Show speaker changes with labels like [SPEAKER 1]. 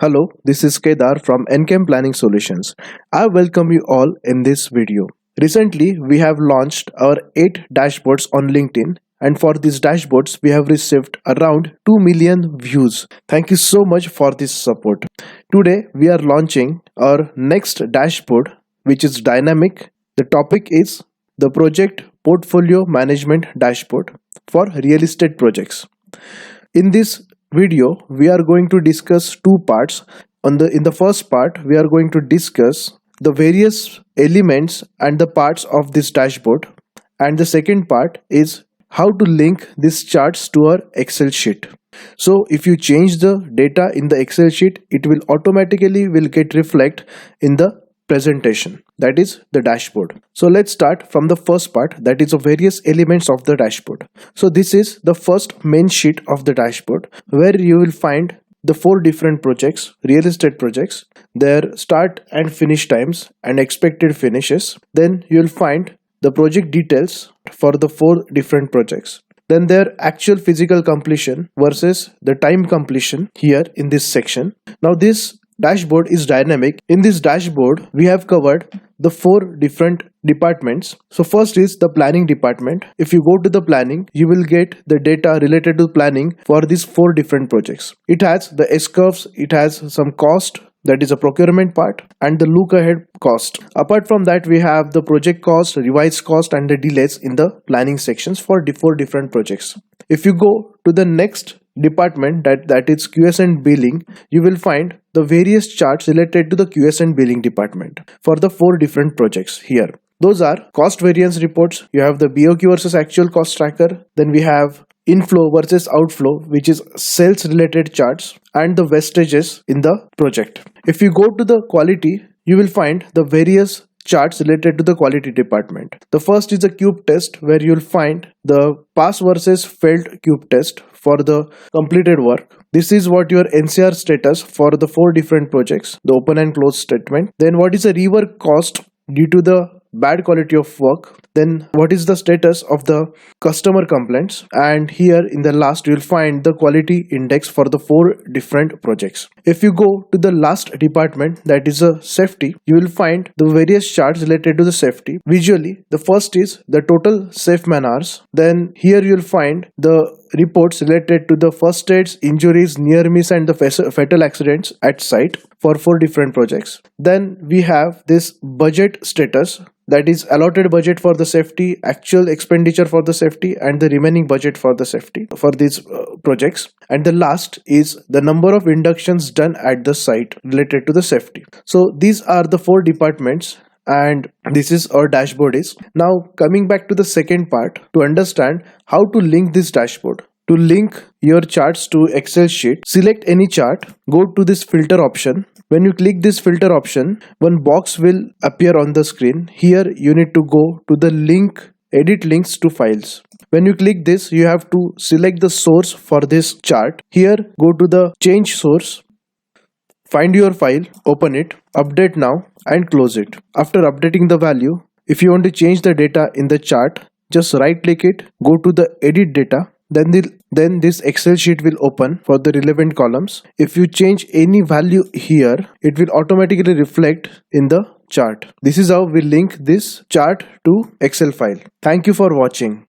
[SPEAKER 1] Hello, this is Kedar from Enchem Planning Solutions. I welcome you all in this video. Recently, we have launched our 8 dashboards on LinkedIn, and for these dashboards, we have received around 2 million views. Thank you so much for this support. Today, we are launching our next dashboard, which is dynamic. The topic is the project portfolio management dashboard for real estate projects. In this video, we are going to discuss two parts. In the first part, we are going to discuss the various elements and the parts of this dashboard, and the second part is how to link these charts to our Excel sheet. So if you change the data in the Excel sheet, it will automatically will get reflect in the presentation, that is the dashboard. So let's start from the first part, that is the various elements of the dashboard. So this is the first main sheet of the dashboard, where you will find the 4 different projects, real estate projects, their start and finish times and expected finishes. Then you will find the project details for the 4 different projects, then their actual physical completion versus the time completion here in this section. Now this dashboard is dynamic. In this dashboard, we have covered the 4 different departments. So first is the planning department. If you go to the planning, you will get the data related to planning for these 4 different projects. It has the S curves, it has some cost, that is a procurement part, and the look ahead cost. Apart from that, we have the project cost, revised cost, and the delays in the planning sections for the 4 different projects. If you go to the next department, that is QS and billing, you will find the various charts related to the QS and billing department for the 4 different projects here. Those are cost variance reports, you have the BOQ versus actual cost tracker, then we have inflow versus outflow, which is sales related charts, and the wastages in the project. If you go to the quality, you will find the various charts related to the quality department. The first is the cube test, where you'll find the pass versus failed cube test for the completed work. This is what your NCR status for the 4 different projects, the open and close statement. Then what is the rework cost due to the bad quality of work, then what is the status of the customer complaints, and here in the last you will find the quality index for the 4 different projects. If you go to the last department, that is a safety, you will find the various charts related to the safety. Visually, the first is the total safe man hours, then here you will find the reports related to the first aids, injuries, near miss, and the fatal accidents at site for 4 different projects. Then we have this budget status, that is allotted budget for the safety, actual expenditure for the safety, and the remaining budget for the safety for these projects. And the last is the number of inductions done at the site related to the safety. So these are the 4 departments, and this is our dashboard is. Now coming back to the second part, to understand how to link this dashboard. To link your charts to Excel sheet, select any chart, go to this filter option. When you click this filter option, one box will appear on the screen. Here you need to go to the link, edit links to files. When you click this, you have to select the source for this chart. Here go to the change source, find your file, open it, update now, and close it. After updating the value, if you want to change the data in the chart, just right click it, go to the edit data. Then this Excel sheet will open for the relevant columns. If you change any value here, it will automatically reflect in the chart. This is how we link this chart to Excel file. Thank you for watching.